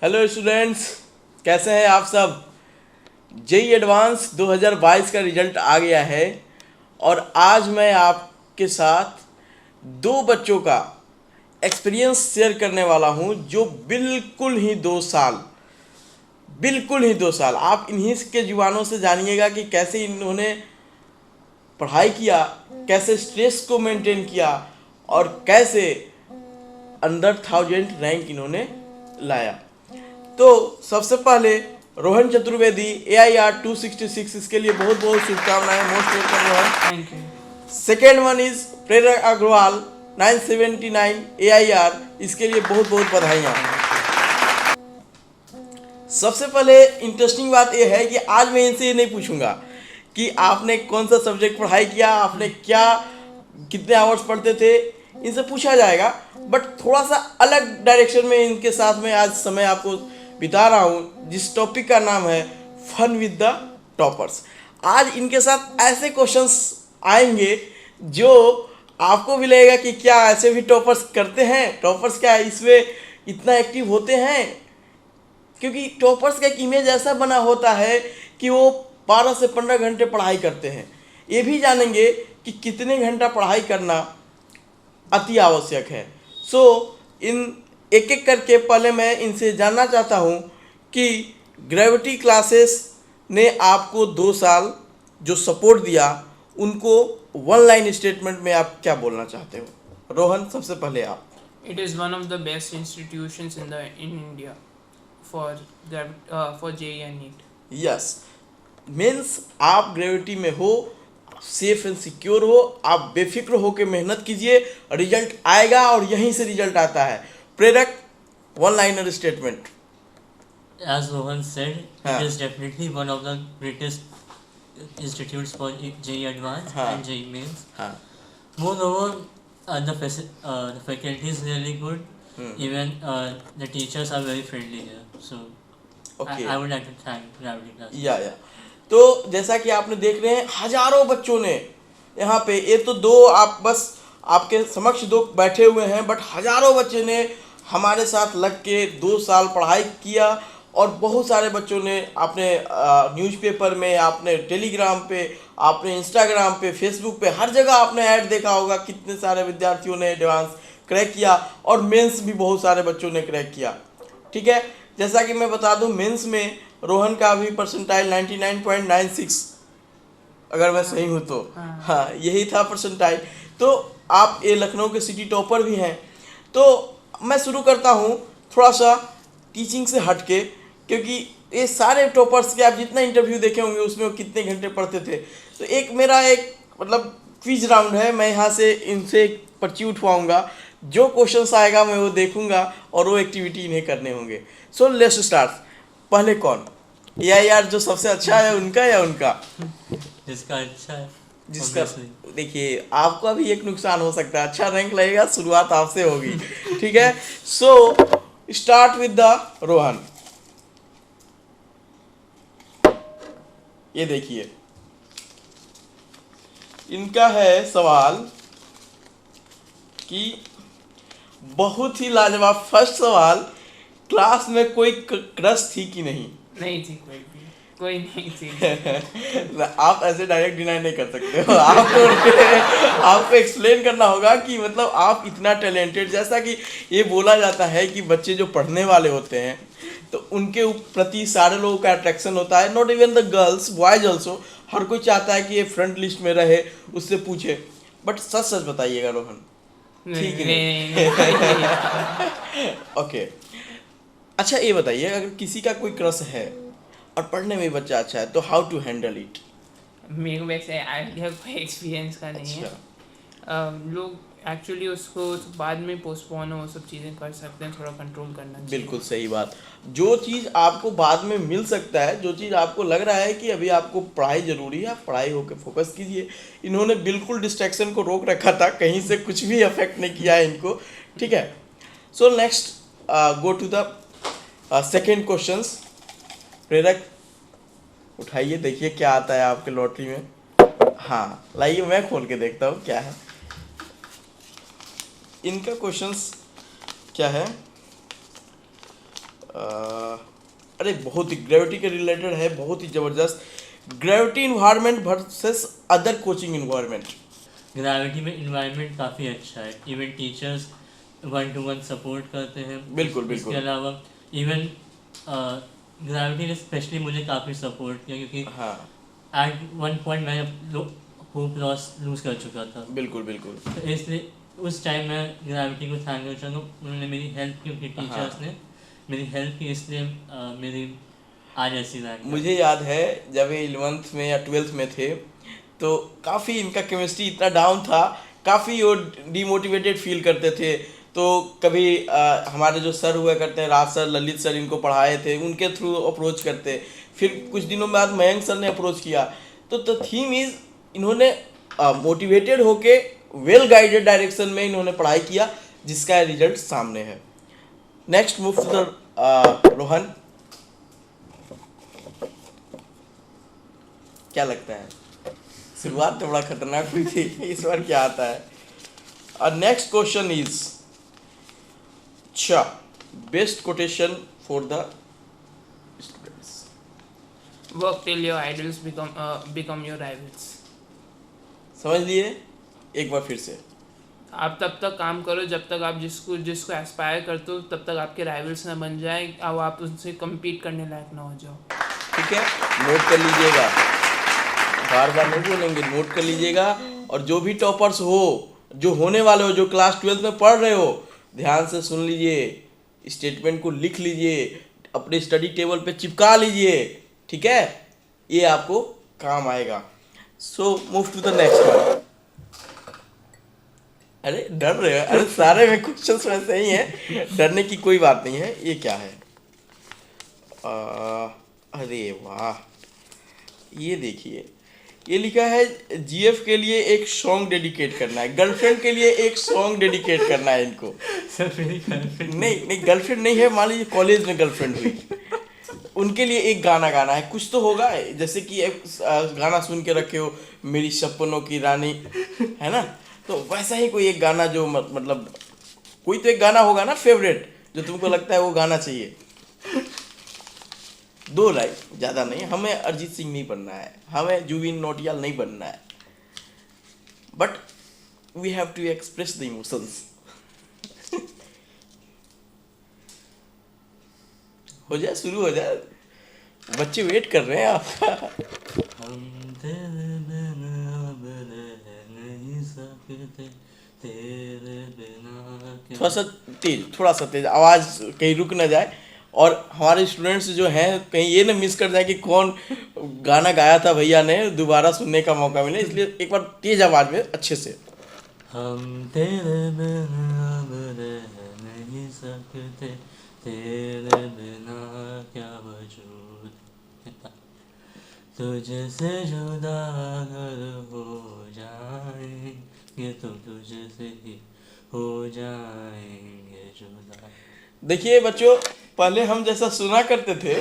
Hello students, कैसे हैं आप सब। जेई एडवांस 2022 का रिजल्ट आ गया है और आज मैं आपके साथ दो बच्चों का एक्सपीरियंस शेयर करने वाला हूं जो बिल्कुल ही 2 साल आप इन्हीं के जुबानों से जानिएगा कि कैसे इन्होंने पढ़ाई किया, कैसे स्ट्रेस को मेंटेन किया और कैसे अंडर 1000 रैंक इन्होंने लाया। तो सबसे पहले रोहन चतुर्वेदी AIR 266, इसके लिए बहुत बहुत शुभकामनाएं। Most welcome Rohan. Thank you. Second one is प्रेरक अग्रवाल 979 AIR, इसके लिए बहुत बहुत बधाइयाँ। सबसे पहले इंटरेस्टिंग बात यह है कि आज मैं इनसे ये नहीं पूछूंगा कि आपने कौन सा सब्जेक्ट पढ़ाई किया, आपने क्या कितने आवर्स पढ़ते थे, इनसे पूछा जाएगा। बट थोड़ा सा अलग डायरेक्शन में इनके साथ में आज समय आपको बिता रहा हूँ, जिस टॉपिक का नाम है फन विद द टॉपर्स। आज इनके साथ ऐसे क्वेश्चंस आएंगे जो आपको भी लगेगा कि क्या ऐसे भी टॉपर्स करते हैं, टॉपर्स क्या इसमें इतना एक्टिव होते हैं, क्योंकि टॉपर्स का एक इमेज ऐसा बना होता है कि वो 12 से 15 घंटे पढ़ाई करते हैं। ये भी जानेंगे कि कितने घंटा पढ़ाई करना अति आवश्यक है। सो इन एक एक करके पहले मैं इनसे जानना चाहता हूँ कि ग्रेविटी क्लासेस ने आपको 2 साल जो सपोर्ट दिया, उनको वन लाइन स्टेटमेंट में आप क्या बोलना चाहते हो। रोहन, सबसे पहले आप। It is one of the best institutions in India for JEE and NEET. Yes, means आप ग्रेविटी में हो, सेफ एंड सिक्योर हो, आप बेफिक्र हो के मेहनत कीजिए, रिजल्ट आएगा और यहीं से रिजल्ट आता है। प्रेरक, one liner statement. As Rohan said, हाँ. it is definitely one of the greatest institutes for JEE Advanced हाँ. and JEE Mains. हाँ। Moreover, the faculty is really good. Even the teachers are very friendly here. So, Okay. I would like to thank Gravity Class. या तो जैसा कि आपने देख रहे हैं, हजारों बच्चों ने यहाँ पे, ये तो दो आप बस आपके समक्ष दो बैठे हुए हैं, बट हजारों बच्चे ने हमारे साथ लग के 2 साल पढ़ाई किया। और बहुत सारे बच्चों ने आपने न्यूज़पेपर में, आपने टेलीग्राम पे, आपने इंस्टाग्राम पे, फेसबुक पे, हर जगह आपने ऐड देखा होगा। कितने सारे विद्यार्थियों ने एडवांस क्रैक किया और मेंस भी बहुत सारे बच्चों ने क्रैक किया। ठीक है, जैसा कि मैं बता दूं, मेंस में रोहन का भी परसेंटाइल 99.96, अगर मैं सही हूँ तो। हाँ, यही था परसेंटाइल। तो आप ये लखनऊ के सिटी टॉपर भी हैं। तो मैं शुरू करता हूँ थोड़ा सा टीचिंग से हट के, क्योंकि ये सारे टॉपर्स के आप जितना इंटरव्यू देखे होंगे उसमें वो कितने घंटे पढ़ते थे। तो एक मेरा एक मतलब क्विज राउंड है, मैं यहाँ से इनसे एक पर्ची उठवाऊँगा, जो क्वेश्चंस आएगा मैं वो देखूंगा और वो एक्टिविटी इन्हें करने होंगे। So let's start. पहले कौन, AIR जो सबसे अच्छा है उनका या उनका? जिसका अच्छा है, जिसका, obviously. देखिए आपका भी एक नुकसान हो सकता है, अच्छा रैंक लगेगा, शुरुआत आपसे होगी। ठीक है, so start with the Rohan. ये देखिए, इनका है सवाल कि बहुत ही लाजवाब फर्स्ट सवाल, क्लास में कोई क्रश थी कि नहीं? नहीं थी, कोई नहीं थी। आप ऐसे डायरेक्ट डिनाई नहीं कर सकते हो। आपको एक्सप्लेन करना होगा कि मतलब आप इतना टैलेंटेड, जैसा कि ये बोला जाता है कि बच्चे जो पढ़ने वाले होते हैं तो उनके प्रति सारे लोगों का अट्रैक्शन होता है। Not even the girls, boys also. हर कोई चाहता है कि ये फ्रंट लिस्ट में रहे, उससे पूछे। बट सच सच बताइएगा रोहन, ठीक है? ओके, अच्छा ये बताइए, अगर किसी का कोई क्रश है और पढ़ने में बच्चा अच्छा है तो हाउ टू हैंडल इट? मेरे को वैसे आइडिया कोई एक्सपीरियंस का नहीं है। लोग एक्चुअली उसको बाद में पोस्टपोन वो सब चीज़ें कर सकते हैं, थोड़ा कंट्रोल करना चाहिए। बिल्कुल सही बात। जो चीज़ आपको बाद में मिल सकता है, जो चीज़ आपको लग रहा है कि अभी आपको पढ़ाई ज़रूरी है, आप पढ़ाई होकर फोकस कीजिए। इन्होंने बिल्कुल डिस्ट्रैक्शन को रोक रखा था, कहीं से कुछ भी अफेक्ट नहीं किया है इनको। ठीक है, so next go to the second questions. प्रेरक उठाइए, देखिए क्या आता है आपके लॉटरी में। हाँ लाइए, मैं खोल के देखता हूँ क्या है इनका क्वेश्चंस। क्या है? अरे बहुत ही ग्रेविटी के रिलेटेड है, बहुत ही ज़बरदस्त। Gravity environment versus other coaching environment. Gravity में इन्वायरमेंट काफ़ी अच्छा है, इवन टीचर्स 1-to-1 सपोर्ट करते हैं। बिल्कुल, बिल्कुल। इसके अलावा इवन ग्रेविटी ने स्पेशली मुझे काफ़ी सपोर्ट किया, क्योंकि हाँ एट वन पॉइंट मैं होप लूज़ कर चुका था। बिल्कुल बिल्कुल। तो इसलिए उस टाइम मैं ग्रेविटी को थैंक करना चाहूँगा, उन्होंने मेरी हेल्प की, उनके टीचर्स ने मेरी हेल्प की, इसलिए मेरी आज ऐसी रैंक है। मुझे याद है जब ये 11th में या 12th में थे तो काफ़ी इनका केमिस्ट्री इतना डाउन था, काफ़ी वो डिमोटिवेटेड फील करते थे। तो कभी हमारे जो सर हुआ करते हैं, राज सर, ललित सर, इनको पढ़ाए थे, उनके थ्रू अप्रोच करते। फिर कुछ दिनों बाद मयंक सर ने अप्रोच किया। तो द थीम इज़, इन्होंने मोटिवेटेड होके वेल गाइडेड डायरेक्शन में इन्होंने पढ़ाई किया, जिसका रिजल्ट सामने है। Next move to the Rohan, क्या लगता है? शुरुआत तो बड़ा खतरनाक हुई थी, इस बार क्या आता है? और नेक्स्ट क्वेश्चन इज, अच्छा, best quotation for the students. Work till your idols become your rivals. समझ लिए? एक बार फिर से। आप तब तक काम करो जब तक आप जिसको एस्पायर करते हो तब तक आपके राइवल्स ना बन जाए, अब आप उनसे compete करने लायक ना हो जाओ। ठीक है, नोट कर लीजिएगा, बार बार नहीं बोलेंगे, नोट कर लीजिएगा। और जो भी टॉपर्स हो, जो होने वाले हो, जो क्लास 12th में पढ़ रहे हो, ध्यान से सुन लीजिए, स्टेटमेंट को लिख लीजिए, अपने स्टडी टेबल पे चिपका लीजिए। ठीक है, ये आपको काम आएगा। So move to the next one. अरे डर रहे हो? अरे सारे में क्वेश्चंस वैसे ही हैं, डरने की कोई बात नहीं है। ये क्या है? अरे वाह, ये देखिए, ये लिखा है जीएफ के लिए एक सॉन्ग डेडिकेट करना है, गर्लफ्रेंड के लिए एक सॉन्ग डेडिकेट करना है इनको। सर मेरी गर्लफ्रेंड नहीं गर्लफ्रेंड नहीं है, मान लीजिए कॉलेज में गर्लफ्रेंड हुई, उनके लिए एक गाना गाना है। कुछ तो होगा, जैसे कि एक गाना सुन के रखे हो, मेरी सपनों की रानी, है ना? तो वैसा ही कोई एक गाना जो मतलब कोई तो एक गाना होगा ना फेवरेट, जो तुमको लगता है वो गाना चाहिए। 2 लाइन, ज़्यादा नहीं। हमें अरिजीत सिंह नहीं बनना है, हमें जुबिन नौटियाल नहीं बनना है, but we have to express the emotions. हो जाए, शुरू हो जाए, बच्चे वेट कर रहे हैं आपका। हम तेरे बिना अब रह नहीं सकते, तेरे बिना क्या। थोड़ा सा तेज आवाज़, कहीं रुक ना जाए। और हमारे स्टूडेंट्स जो हैं कहीं ये ना मिस कर जाए कि कौन गाना गाया था भैया ने, दोबारा सुनने का मौका मिले, इसलिए एक बार तेज आवाज़ में अच्छे से। हम तेरे बिना अब रह नहीं सकते, तेरे बिना क्या वजूद है, तुझसे जुदा अगर हो जाएंगे तो तुझसे ही हो जाएंगे जुदा। देखिए बच्चों, पहले हम जैसा सुना करते थे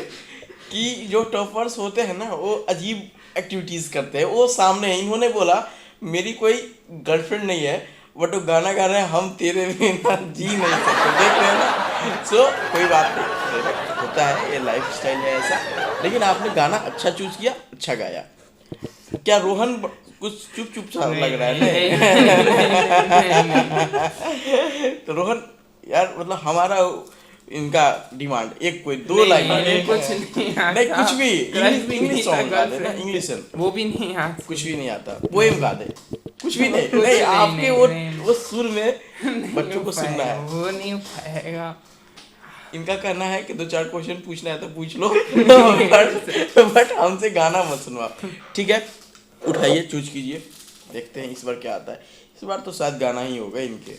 कि जो टॉपर्स होते हैं ना, वो अजीब एक्टिविटीज़ करते हैं, वो सामने हैं। इन्होंने बोला मेरी कोई गर्लफ्रेंड नहीं है, बट वो गाना गा रहे हैं, हम तेरे बिना जी नहीं सकते। देख रहे हैं ना? सो कोई बात नहीं, होता है, ये लाइफ स्टाइल है ऐसा। लेकिन आपने गाना अच्छा चूज किया, अच्छा गाया। क्या रोहन कुछ चुप चुप सा लग रहा है नहीं? तो रोहन यार, मतलब हमारा इनका डिमांड एक कोई 2 लाइन कुछ नहीं आता, नहीं, कुछ भी इंग्लिश सॉन्ग गा दे ना, गर्लफ्रेंड इंग्लिश वो भी नहीं आता, कुछ भी नहीं आता, पोएम गा दे, कुछ भी नहीं। कुछ नहीं, नहीं, आपके नहीं, वो सुर में बच्चों को सुनना है। वो नहीं हो पाएगा। इनका कहना है कि 2-4 क्वेश्चन पूछना है तो पूछ लो, बट हमसे गाना मत सुनवाओ। ठीक है, उठाइए, चूज कीजिए, देखते हैं इस बार क्या आता है। इस बार तो शायद गाना ही होगा इनके,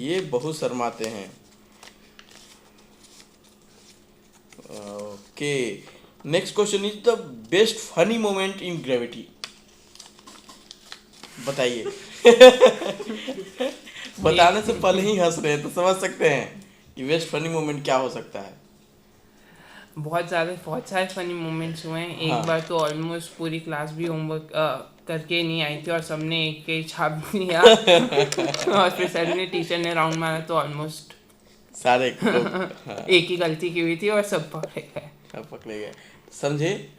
ये बहुत शर्माते हैं। Okay, next question is the best funny moment in gravity. बताइए। बताने से पहले ही हंस रहे हैं, तो समझ सकते हैं कि बेस्ट फनी मोमेंट क्या हो सकता है। बहुत सारे फनी मोमेंट्स हुए हैं। एक हाँ। बार तो ऑलमोस्ट पूरी क्लास भी होमवर्क करके नहीं आई थी और सबने एक छाप लिया और फिर सडनली टीचर ने राउंड मारा तो ऑलमोस्ट सारे लोग हाँ एक ही गलती की हुई थी और सब पकड़े गए। हाँ, पकड़े गए। समझे,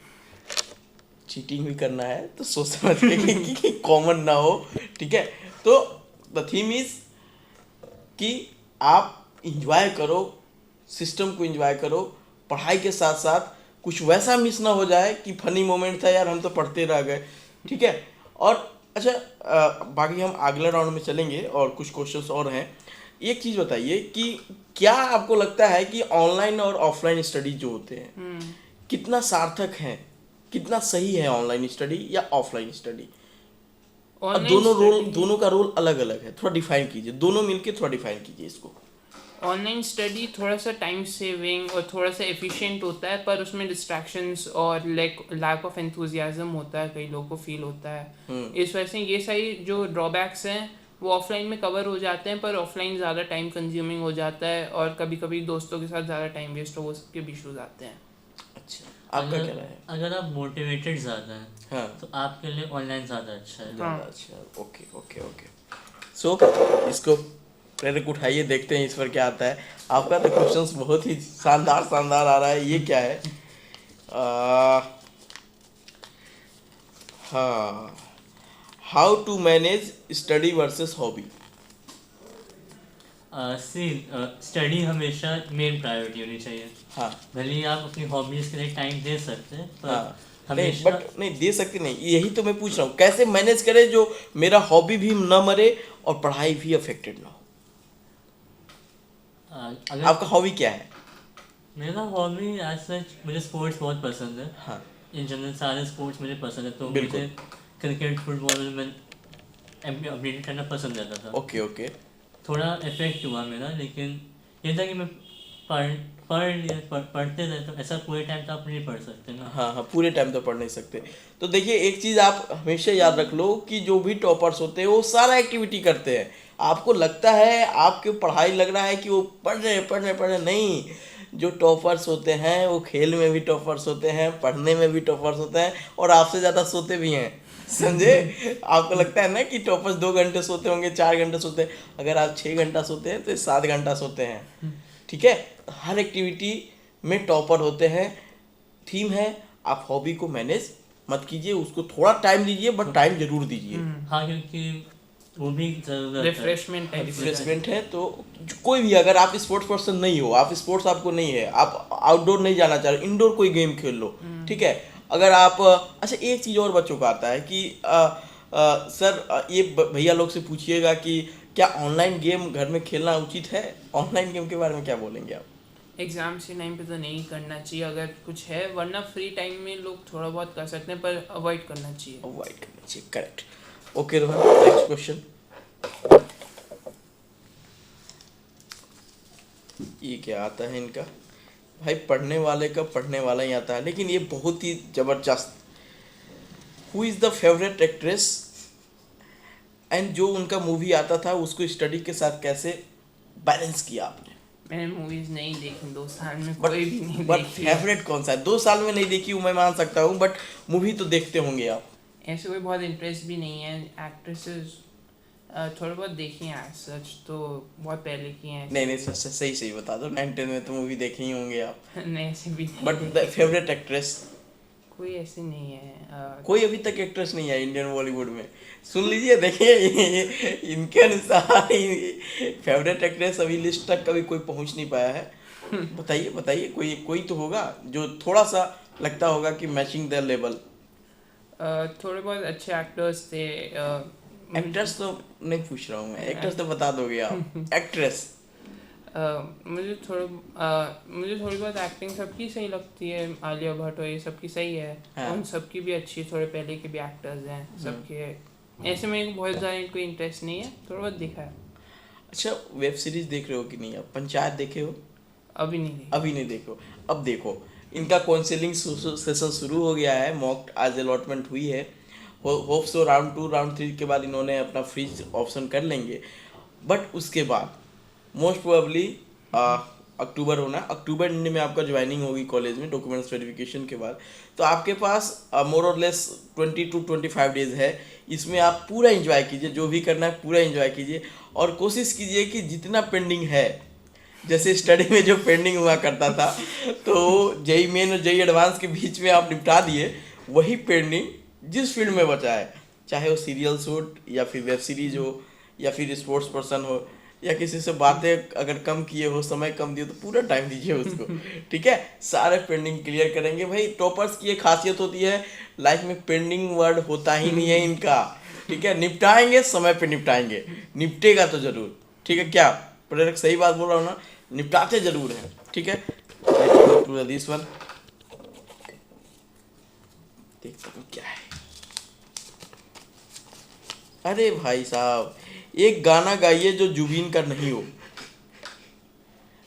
चीटिंग भी करना है तो सोच समझ के कि कॉमन ना हो, ठीक है। तो द थीम इज कि आप इंजॉय करो, सिस्टम को इंजॉय करो, पढ़ाई के साथ साथ कुछ वैसा मिस ना हो जाए कि फनी मोमेंट था यार हम तो पढ़ते रह गए, ठीक है। और अच्छा बाकी हम अगले राउंड में चलेंगे और कुछ क्वेश्चंस और हैं। एक चीज़ बताइए कि क्या आपको लगता है कि ऑनलाइन और ऑफलाइन स्टडी जो होते हैं कितना सार्थक है, कितना सही है ऑनलाइन स्टडी या ऑफलाइन स्टडी? अब ऑनलाइन दोनों का रोल अलग अलग है, थोड़ा डिफाइन कीजिए, दोनों मिलके थोड़ा डिफाइन कीजिए इसको। ऑनलाइन स्टडी थोड़ा सा टाइम सेविंग और थोड़ा सा एफिशिएंट होता है, पर उसमें डिस्ट्रैक्शंस और लैक ऑफ एंथुजियाज्म होता है, कई लोगों को फील होता है। इस वजह से ये सारी जो ड्रॉबैक्स हैं वो ऑफलाइन में कवर हो जाते हैं, पर ऑफलाइन ज़्यादा टाइम कंज्यूमिंग हो जाता है और कभी कभी दोस्तों के साथ ज़्यादा टाइम वेस्ट हो, वो सबके भी इशूज आते हैं। अच्छा, आपका क्या राय है? अगर आप मोटिवेटेड ज़्यादा हैं हाँ, तो आपके लिए ऑनलाइन ज़्यादा अच्छा है। ज़्यादा अच्छा, ओके ओके ओके। सो इसको प्रेरक उठाइए, देखते हैं इस पर क्या आता है। आपका तो क्वेश्चंस बहुत ही शानदार शानदार आ रहा है। ये क्या है? हाँ, how to manage study versus hobby. See study हमेशा मेन प्रायोरिटी होनी चाहिए। हाँ भले ही आप अपनी हॉबीज़ के लिए टाइम दे सकते हैं, पर हाँ, नहीं हमेशा बट नहीं दे सकते, नहीं, यही तो मैं पूछ रहा हूँ, कैसे मैनेज करें जो मेरा हॉबी भी ना मरे और पढ़ाई भी अफेक्टेड ना हो। अगर आपका हॉबी क्या है? मेरा हॉबी एज सच मुझे स्पोर्ट्स बहुत पसंद है। हाँ इन जनरल सारे स्पोर्ट्स मुझे पसंद है, तो बिल्कुल। मुझे क्रिकेट फुटबॉल में अपडेट करना पसंद रहता था। Okay okay. थोड़ा इफेक्ट हुआ मेरा, लेकिन ये था कि मैं पढ़ते रहे, तो ऐसा पूरे टाइम तो आप नहीं पढ़ सकते ना। हाँ हाँ, पूरे टाइम तो पढ़ नहीं सकते। तो देखिए एक चीज़ आप हमेशा याद रख लो कि जो भी टॉपर्स होते हैं वो सारा एक्टिविटी करते हैं। आपको लगता है आपके पढ़ाई लग रहा है कि वो पढ़ रहे, नहीं। जो टॉपर्स होते हैं वो खेल में भी टॉपर्स होते हैं, पढ़ने में भी टॉपर्स होते हैं और आपसे ज़्यादा सोते भी हैं, समझे। आपको लगता है ना कि टॉपर्स 2 घंटे सोते होंगे, 4 घंटे सोते हैं, अगर आप 6 घंटा सोते हैं तो 7 घंटा सोते हैं, ठीक है। हर एक्टिविटी में टॉपर होते हैं। थीम है आप हॉबी को मैनेज मत कीजिए, उसको थोड़ा टाइम दीजिए, बट टाइम जरूर दीजिए। हाँ, क्योंकि वो भी ज़रूरत है। रिफ्रेशमेंट है। रिफ्रेशमेंट है तो कोई भी, अगर आप स्पोर्ट्स पर्सन नहीं हो, आप स्पोर्ट्स आपको नहीं है, आप आउटडोर नहीं जाना चाह रहे, इंडोर कोई गेम खेल लो, ठीक है। अगर आप अच्छा एक चीज़ और बच्चों का आता है कि सर ये भैया लोग से पूछिएगा कि क्या ऑनलाइन गेम घर में खेलना उचित है? ऑनलाइन गेम के बारे में क्या बोलेंगे आप? एग्जाम्स के टाइम पे तो नहीं करना चाहिए अगर कुछ है, वरना फ्री टाइम में लोग थोड़ा बहुत कर सकते हैं, पर अवॉइड करना चाहिए। अवॉइड करना चाहिए, correct. Okay Rohan, next question. ये क्या आता है इनका? भाई पढ़ने वाले का पढ़ने वाला ही आता है, लेकिन ये बहुत ही जबरदस्त। Who is the favourite actress and जो उनका मूवी आता था उसको स्टडी के साथ कैसे बैलेंस किया आपने? मैंने मूवीज नहीं देखी 2 साल में, बट कोई भी नहीं बट देखी। फेवरेट कौन सा है? 2 साल में नहीं देखी हूँ मैं मान सकता हूँ, बट मूवी तो देखते होंगे आप। ऐसे कोई बहुत इंटरेस्ट भी नहीं है। एक्ट्रेसेस थोड़ा बहुत देखी हैं एज सच, तो बहुत पहले की हैं। नहीं सही बता दो, 9-10 में तो मूवी देखे ही होंगे आप। नहीं ऐसे भी नहीं बट द फेवरेट एक्ट्रेस कोई ऐसे नहीं है। कोई अभी तक एक्ट्रेस नहीं है इंडियन बॉलीवुड में। सुन लीजिए, देखिए इनके अनुसार फेवरेट एक्ट्रेस अभी लिस्ट तक कभी कोई पहुंच नहीं पाया है। बताइए कोई तो होगा जो थोड़ा सा लगता होगा कि मैचिंग द लेवल। थोड़े बहुत अच्छे एक्टर्स थे। एक्ट्रेस तो नहीं पूछ रहा हूँ मैं, एक्ट्रेस तो बता दोगे आप। एक्ट्रेस मुझे थोड़ी बहुत एक्टिंग सबकी सही लगती है। आलिया भट्ट हो, ये सबकी सही है। हाँ। उन सबकी भी अच्छी, थोड़े पहले के भी एक्टर्स हैं सबके। ऐसे में बहुत ज़्यादा कोई इंटरेस्ट नहीं है, थोड़ा बहुत देखा है। अच्छा वेब सीरीज देख रहे हो कि नहीं आप? पंचायत देखे हो? अभी नहीं देखी। अभी नहीं देखो, अब देखो। इनका काउंसलिंग सेशन शुरू हो गया है, मॉक आज अलॉटमेंट हुई है। होप सो राउंड 2 राउंड 3 के बाद इन्होंने अपना फ्रीज ऑप्शन कर लेंगे। बट उसके बाद मोस्ट प्रोबेबली अक्टूबर होना, अक्टूबर एंड में आपका ज्वाइनिंग होगी कॉलेज में डॉक्यूमेंट्स वेरिफिकेशन के बाद। तो आपके पास मोर और लेस 20 to 25 डेज है। इसमें आप पूरा एंजॉय कीजिए, जो भी करना है पूरा एंजॉय कीजिए और कोशिश कीजिए कि जितना पेंडिंग है जैसे स्टडी में जो पेंडिंग हुआ करता था, तो जेई मेन और जेई एडवांस के बीच में आप निपटा दिए, वही पेंडिंग जिस फील्ड में बचा है, चाहे वो सीरियल्स हो या फिर वेब सीरीज हो या फिर स्पोर्ट्स पर्सन हो या किसी से बातें अगर कम किए हो, समय कम दिए, तो पूरा टाइम दीजिए उसको। ठीक है, सारे पेंडिंग क्लियर करेंगे। भाई टॉपर्स की एक खासियत होती है, लाइफ में पेंडिंग वर्ड होता ही नहीं है इनका। ठीक है, निपटाएंगे, समय पे निपटाएंगे, निपटेगा तो जरूर। ठीक है, क्या प्रेरक सही बात बोल रहा हूँ ना, निपटाते जरूर हैं। ठीक है, दिस वन देखते हैं क्या है। अरे भाई साहब, एक गाना गाइए जो जुबीन का नहीं हो,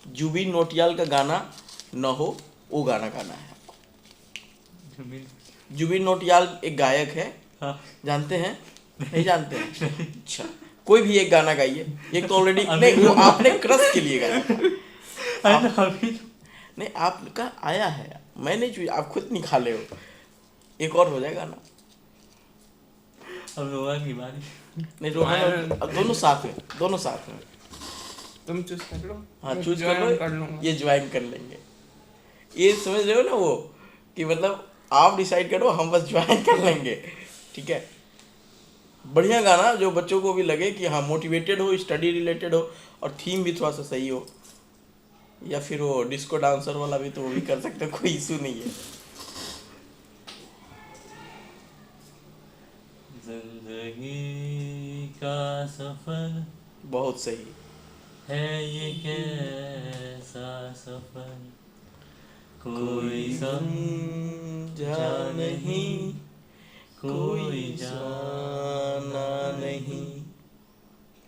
जुबीन नौटियाल का गाना न हो, वो गाना गाना है आपको। जुबीन नौटियाल एक गायक है, हाँ। जानते हैं? नहीं जानते हैं? अच्छा, कोई भी एक गाना गाइए। एक तो ऑलरेडी अभी नहीं, वो आपने क्रश के लिए गाया था। अरे अभी नहीं, आपका आया है, मैं नहीं चुई, आप खुद निकाले हो। एक और हो जाएगा ना। अब रोहन की बारी। नहीं, रोहन अब दोनों साथ में, दोनों साथ में। तुम चूज कर लो। हाँ, मैं चूज कर join लो, कर लूंगा। ये ज्वाइन कर लेंगे। ये समझ रहे हो ना वो, कि मतलब आप डिसाइड करो, हम बस ज्वाइन कर लेंगे। ठीक है, बढ़िया गाना जो बच्चों को भी लगे कि हाँ मोटिवेटेड हो, स्टडी रिलेटेड हो और थीम भी थोड़ा सा सही हो, या फिर वो डिस्को डांसर वाला भी तो वो भी कर सकते हो, कोई इशू नहीं है। जिंदगी का सफर बहुत सही। है ये कैसा सफर, कोई समझा नहीं, कोई जाना नहीं।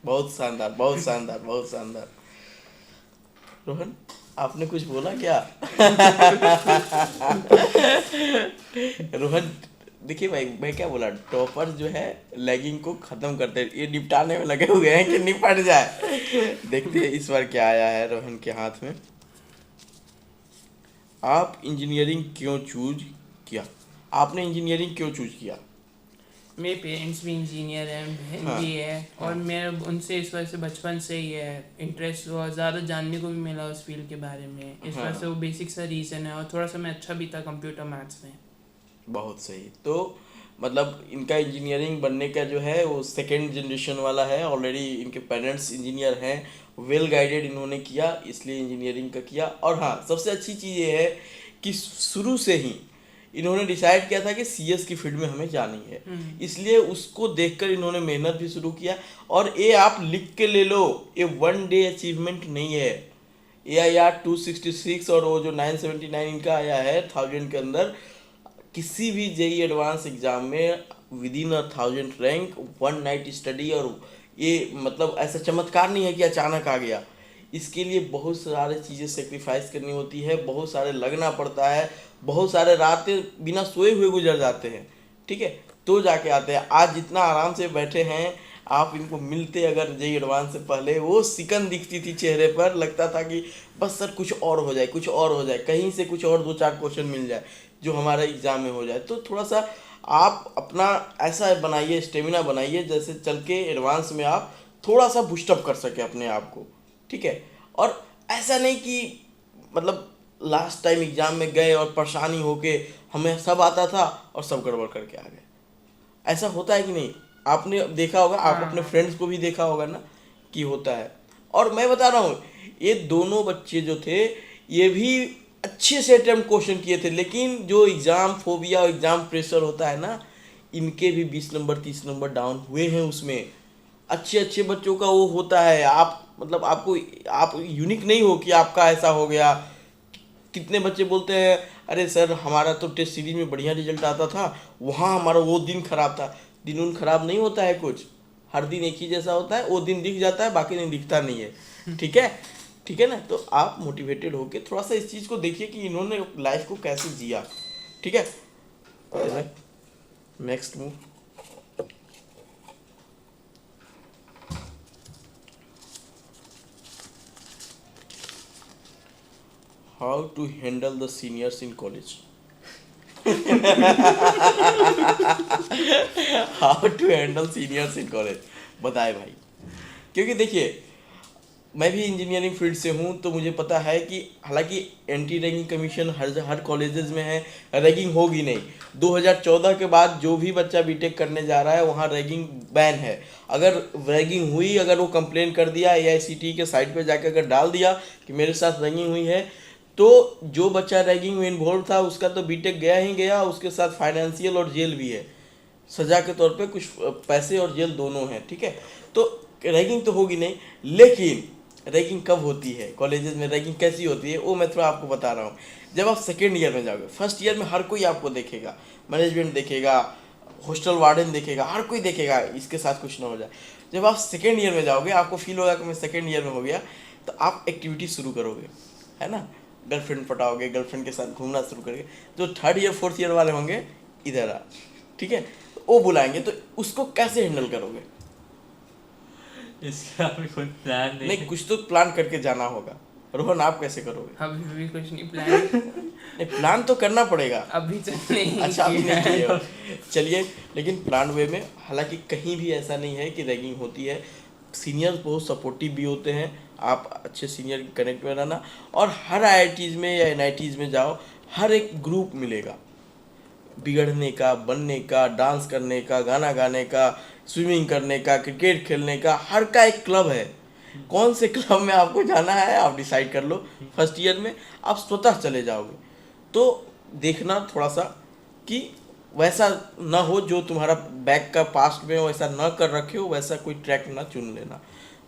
बहुत शानदार, बहुत शानदार, बहुत शानदार। रोहन, आपने कुछ बोला क्या? रोहन, देखिए भाई, मैं क्या बोला, टॉपर जो है लैगिंग को खत्म करते हैं, ये निपटाने में लगे हुए हैं कि निपट जाए। देखते हैं इस बार क्या आया है रोहन के हाथ में। आप इंजीनियरिंग क्यों चूज किया? आपने इंजीनियरिंग क्यों चूज किया? मेरे पेरेंट्स भी इंजीनियर हैं, बहन हाँ, भी है, और मैं उनसे इस वजह से बचपन से ही है इंटरेस्ट हुआ, ज़्यादा जानने को भी मिला उस फील्ड के बारे में, इस वजह से वो बेसिक सा रीज़न है। और थोड़ा सा मैं अच्छा भी था कंप्यूटर मैथ्स में। बहुत सही। तो मतलब इनका इंजीनियरिंग बनने का जो है वो सेकेंड जनरेशन वाला है, ऑलरेडी इनके पेरेंट्स इंजीनियर हैं, वेल गाइडेड इन्होंने किया, इसलिए इंजीनियरिंग का किया। और हाँ, सबसे अच्छी चीज़ ये है कि शुरू से ही इन्होंने डिसाइड किया था कि सीएस की फील्ड में हमें जानी है, इसलिए उसको देखकर इन्होंने मेहनत भी शुरू किया। और ये आप लिख के ले लो, ये वन डे अचीवमेंट नहीं है। AIR 266 और वो जो 979 इनका आया है 1000 के अंदर, किसी भी जेई एडवांस एग्जाम में with in 1000 rank, one night study, और ये मतलब ऐसा चमत्कार नहीं है कि अचानक आ गया। इसके लिए बहुत सारे चीज़ें सेक्रीफाइस करनी होती है, बहुत सारे लगना पड़ता है, बहुत सारे रातें बिना सोए हुए गुजर जाते हैं। ठीक है, तो जाके आते हैं। आज जितना आराम से बैठे हैं, आप इनको मिलते अगर जेई एडवांस से पहले, वो सिकन दिखती थी चेहरे पर, लगता था कि बस सर कुछ और हो जाए, कुछ और हो जाए, कहीं से कुछ और 2-4 क्वेश्चन मिल जाए जो हमारा एग्जाम में हो जाए। तो थोड़ा सा आप अपना ऐसा बनाइए, स्टेमिना बनाइए, जैसे चल के एडवांस में आप थोड़ा सा बूस्टअप कर सके अपने आप को। ठीक है, और ऐसा नहीं कि मतलब लास्ट टाइम एग्जाम में गए और परेशानी होके हमें सब आता था और सब गड़बड़ करके आ गए। ऐसा होता है कि नहीं? आपने देखा होगा, आप अपने फ्रेंड्स को भी देखा होगा ना कि होता है। और मैं बता रहा हूँ, ये दोनों बच्चे जो थे, ये भी अच्छे से अटेम्प्ट क्वेश्चन किए थे, लेकिन जो एग्ज़ाम फोबिया और एग्ज़ाम प्रेशर होता है ना, इनके भी 20 नंबर 30 नंबर डाउन हुए हैं उसमें। अच्छे अच्छे बच्चों का वो होता है। आप मतलब आपको, आप यूनिक नहीं हो कि आपका ऐसा हो गया। कितने बच्चे बोलते हैं, अरे सर हमारा तो टेस्ट सीरीज में बढ़िया रिजल्ट आता था, वहाँ हमारा वो दिन खराब था। दिन उन खराब नहीं होता है कुछ, हर दिन एक ही जैसा होता है। वो दिन दिख जाता है, बाकी दिन दिखता नहीं है। ठीक है, ठीक है ना? तो आप मोटिवेटेड होके थोड़ा सा इस चीज़ को देखिए कि इन्होंने लाइफ को कैसे जिया। ठीक है, next move. How to handle the seniors in college. How to handle seniors in college, बताए भाई। क्योंकि देखिए, मैं भी इंजीनियरिंग फील्ड से हूँ, तो मुझे पता है कि हालांकि एंटी रैगिंग कमीशन हर कॉलेजेस में है, रैगिंग होगी नहीं। 2014 के बाद जो भी बच्चा बीटेक करने जा रहा है वहाँ रैगिंग बैन है। अगर रैगिंग हुई, अगर वो कंप्लेन कर दिया AICTE के साइट पे जाकर अगर डाल दिया कि मेरे साथ रैगिंग हुई है, तो जो बच्चा रैगिंग में इन्वॉल्व था उसका तो बीटेक गया ही गया, उसके साथ फाइनेंशियल और जेल भी है, सजा के तौर पे कुछ पैसे और जेल दोनों हैं, ठीक है। तो रैगिंग तो होगी नहीं, लेकिन रैगिंग कब होती है, कॉलेजेस में रैगिंग कैसी होती है वो मैं थोड़ा आपको बता रहा हूँ। जब आप सेकेंड ईयर में जाओगे, फर्स्ट ईयर में हर कोई आपको देखेगा, मैनेजमेंट देखेगा, हॉस्टल वार्डन देखेगा, हर कोई देखेगा इसके साथ कुछ ना हो जाए। जब आप सेकेंड ईयर में जाओगे, आपको फील होगा कि मैं सेकेंड ईयर में हो गया, तो आप एक्टिविटी शुरू करोगे, है ना, गर्लफ्रेंड पटाओगे, गर्लफ्रेंड के साथ घूमना शुरू करोगे। जो थर्ड ईयर फोर्थ ईयर वाले होंगे, इधर आ, ठीक है, वो बुलाएंगे, तो उसको कैसे हैंडल करोगे? इसका अभी कोई प्लान नहीं, कुछ तो प्लान करके जाना होगा। रोहन, आप कैसे करोगे? अभी भी कुछ नहीं प्लान। नहीं, प्लान तो करना पड़ेगा। अभी तक नहीं अच्छा, अभी किया नहीं है। किए हो। चलिए, लेकिन प्लान वे में, हालांकि कहीं भी ऐसा नहीं है कि रैगिंग होती है। सीनियर्स बहुत सपोर्टिव भी होते हैं, आप अच्छे सीनियर के कनेक्ट में रहना। और हर IITs में या NITs में जाओ, हर एक ग्रुप मिलेगा, बिगड़ने का, बनने का, डांस करने का, गाना गाने का, स्विमिंग करने का, क्रिकेट खेलने का, हर का एक क्लब है। कौन से क्लब में आपको जाना है आप डिसाइड कर लो। फर्स्ट ईयर में आप स्वतः चले जाओगे, तो देखना थोड़ा सा कि वैसा ना हो जो तुम्हारा बैक का पास्ट में वैसा ना कर रखे हो, वैसा कोई ट्रैक ना चुन लेना।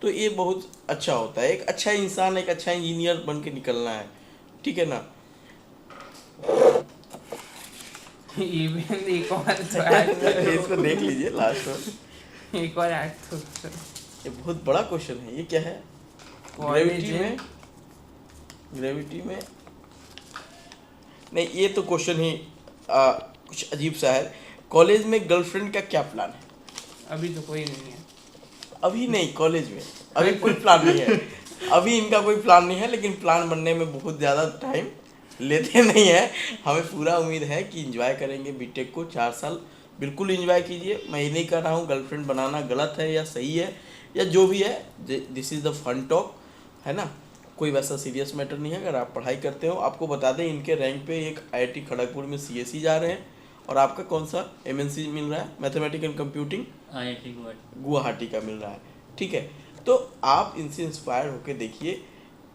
तो ये बहुत अच्छा होता है। एक अच्छा इंसान, एक अच्छा इंजीनियर बन के निकलना है, ठीक है ना। इवन एक और तो ऐड इसको देख लीजिए लास्ट में। एक और ऐड तो ये बहुत बड़ा क्वेश्चन है, ये क्या है? College ग्रेविटी में नहीं, ये तो क्वेश्चन ही कुछ अजीब सा है। कॉलेज में गर्लफ्रेंड का क्या प्लान है? अभी तो कोई नहीं है। अभी नहीं, कॉलेज में अभी कोई प्लान नहीं है। अभी इनका कोई प्लान नहीं है, लेकिन प्लान बनने में बहुत ज़्यादा टाइम लेते नहीं है। हमें पूरा उम्मीद है कि एंजॉय करेंगे बीटेक को, 4 साल बिल्कुल एंजॉय कीजिए। मैं ये नहीं कह रहा हूँ गर्लफ्रेंड बनाना गलत है या सही है या जो भी है, this is the fun talk, है ना। कोई वैसा सीरियस मैटर नहीं है। अगर आप पढ़ाई करते हो, आपको बता दें इनके रैंक पे एक IIT खड़गपुर में CSE जा रहे हैं, और आपका कौन सा MNC मिल रहा है, mathematics and computing, IIT Guwahati का मिल रहा है, ठीक है। तो आप इनसे इंस्पायर होकर देखिए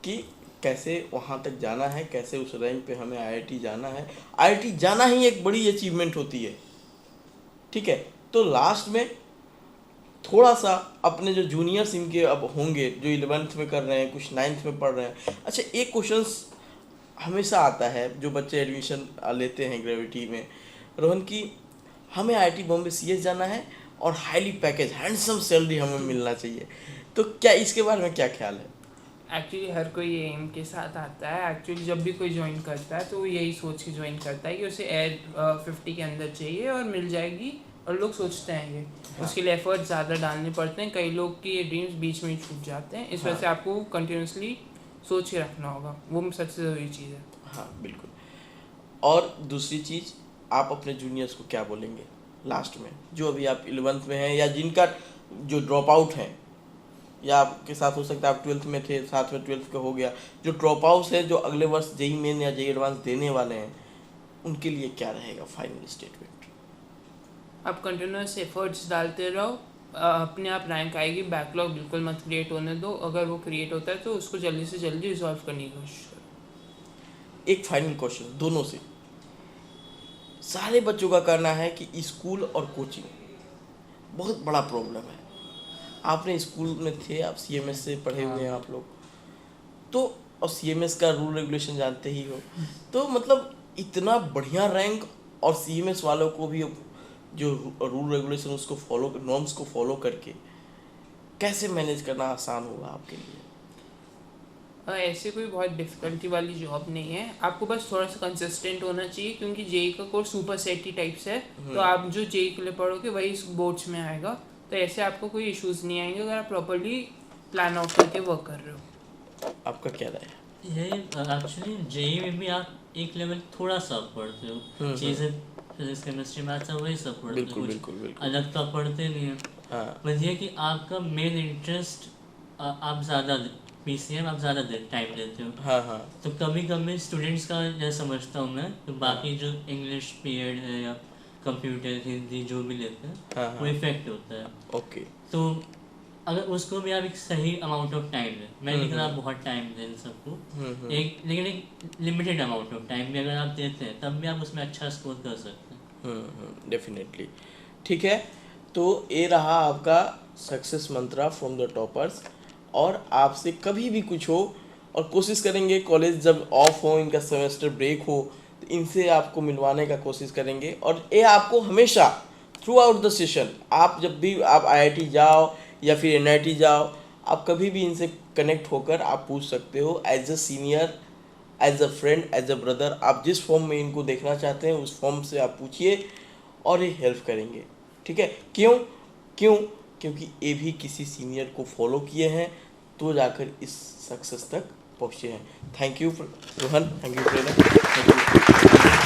कि कैसे वहाँ तक जाना है, कैसे उस रैंक पे हमें IIT जाना है। IIT जाना ही एक बड़ी अचीवमेंट होती है, ठीक है। तो लास्ट में थोड़ा सा अपने जो जूनियर्स इनके अब होंगे, जो 11th में कर रहे हैं, कुछ 9th में पढ़ रहे हैं। अच्छा, एक क्वेश्चंस हमेशा आता है जो बच्चे एडमिशन लेते हैं ग्रेविटी में, रोहन, की हमें IIT बॉम्बे CS जाना है और हाईली पैकेज हैंडसम सैलरी हमें मिलना चाहिए, तो क्या इसके बारे में क्या ख्याल है? एक्चुअली हर कोई एम के साथ आता है। एक्चुअली जब भी कोई ज्वाइन करता है तो वो यही सोच के ज्वाइन करता है कि उसे एयर 50 के अंदर चाहिए और मिल जाएगी, और लोग सोचते हैं ये उसके लिए एफर्ट ज़्यादा डालने पड़ते हैं। कई लोग की ये ड्रीम्स बीच में ही छूट जाते हैं। इस वजह से आपको कंटिन्यूसली सोच के रखना होगा, वो सबसे ज़रूरी चीज़ है। हाँ बिल्कुल। और दूसरी चीज़, आप अपने जूनियर्स को क्या बोलेंगे लास्ट में, जो अभी आप 11th में हैं या जिनका जो ड्रॉप आउट हैं, या आपके साथ हो सकता है आप 12th में थे, साथ में 12th का हो गया, जो ड्रॉप आउट्स है, जो अगले वर्ष JEE मेन या JEE एडवांस देने वाले हैं, उनके लिए क्या रहेगा फाइनल स्टेटमेंट? आप कंटिन्यूस एफर्ट्स डालते रहो, अपने आप रैंक आएगी। बैकलॉग बिल्कुल मत क्रिएट होने दो, अगर वो क्रिएट होता है तो उसको जल्दी से जल्दी रिजॉल्व करने की कोशिश करो। एक फाइनल क्वेश्चन दोनों से, सारे बच्चों का कहना है कि स्कूल और कोचिंग बहुत बड़ा प्रॉब्लम है। आपने स्कूल में थे, आप CMS से पढ़े हुए हैं आप लोग, तो और CMS का रूल रेगुलेशन जानते ही हो, तो मतलब इतना बढ़िया रैंक और CMS वालों को भी जो रूल रेगुलेशन उसको फॉलो, नॉर्म्स को फॉलो करके कैसे मैनेज करना आसान होगा आपके लिए? ऐसे कोई बहुत डिफ़िकल्टी वाली जॉब नहीं है, आपको बस थोड़ा सा कंसिस्टेंट होना चाहिए, क्योंकि JEE का कोर्स सुपर सेट ही टाइप्स है। तो आप जो JEE के लिए पढ़ोगे वही इस बोर्ड्स में आएगा, तो ऐसे आपको कोई इश्यूज़ नहीं आएंगे अगर आप प्रॉपर्ली प्लान आउट करके वर्क कर रहे हो। आपका क्या राय है? ये एक्चुअली JEE में भी आप एक लेवल थोड़ा सा पढ़ते हो, चीज़ें फिजिक्स केमिस्ट्री मैथ्स वही सब पढ़ते हो, बिल्कुल बिल्कुल बिल्कुल। अलग तो पढ़ते नहीं है। हाँ बस ये कि आपका मेन इंटरेस्ट आप ज़्यादा PCM आप ज़्यादा टाइम देते हो। हाँ हाँ तो कभी कभी स्टूडेंट्स का जैसे समझता हूँ मैं, तो बाकी जो इंग्लिश पीरियड है या कंप्यूटर हिंदी जो भी लेते हैं हाँ वो हाँ इफेक्ट होता है। ओके तो अगर उसको भी आप एक सही अमाउंट ऑफ टाइम दें, मैं नहीं कह रहा आप बहुत टाइम दें इन सबको, एक लेकिन एक लिमिटेड अमाउंट ऑफ टाइम भी अगर आप देते हैं तब भी आप उसमें अच्छा स्कोर कर सकते हैं। डेफिनेटली। ठीक है, तो ये रहा आपका success Mantra from the toppers. और आपसे कभी भी कुछ हो, और कोशिश करेंगे कॉलेज जब ऑफ हो, इनका सेमेस्टर ब्रेक हो, तो इनसे आपको मिलवाने का कोशिश करेंगे। और ये आपको हमेशा थ्रू आउट द सेशन, आप जब भी आप IIT जाओ या फिर NIT जाओ, आप कभी भी इनसे कनेक्ट होकर आप पूछ सकते हो as a senior, as a friend, as a brother. आप जिस फॉर्म में इनको देखना चाहते हैं उस फॉर्म से आप पूछिए और ये हेल्प करेंगे। ठीक है, क्यों क्यों क्योंकि ये भी किसी सीनियर को फॉलो किए हैं तो जाकर इस सक्सेस तक पहुँचे हैं। Thank you Rohan, thank you Prerna, thank you.